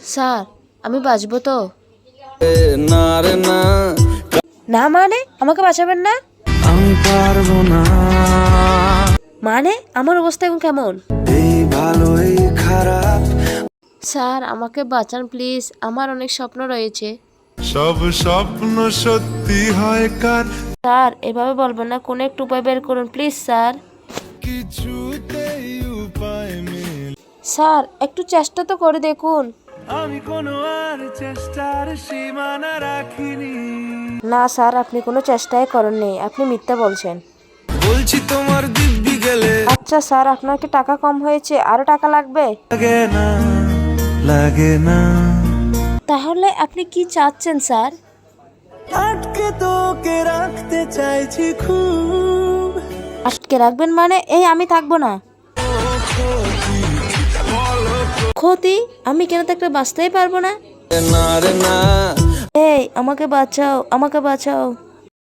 Sir আমি বাঁচবো তো? না রে না, না মানে আমাকে বাঁচাবেন না? আমি পারবো না। মানে আমার অবস্থা এখন কেমন? এই ভালো এই খারাপ, স্যার আমাকে বাঁচান প্লিজ, আমার অনেক স্বপ্ন রয়েছে। সব স্বপ্ন সত্যি হয় কার, স্যার এভাবে বলবেন না, কোনো একটু উপায় বের করুন প্লিজ স্যার। কিছুতেই উপায় মেলে। স্যার একটু চেষ্টা তো করে দেখুন। আমি কোনো আর চেষ্টার সীমানা রাখিনি। না স্যার আপনি কোনো চেষ্টাই করেননি, আপনি মিথ্যা বলছেন। বলছি তোমার দিব্যি গেলে আচ্ছা স্যার আপনার কি টাকা কম হয়েছে, আরো টাকা লাগবে? লাগে না, লাগে না। তাহলে আপনি কি চাচ্ছেন স্যার? আটকে তোকে রাখতে চাইছি খুব। আটকে রাখবেন মানে? এই আমি থাকবো না। ক্ষতি? আমি কেন থাকতে বাঁচতেই পারবো না? না রে না, এই আমাকে বাঁচাও, আমাকে বাঁচাও।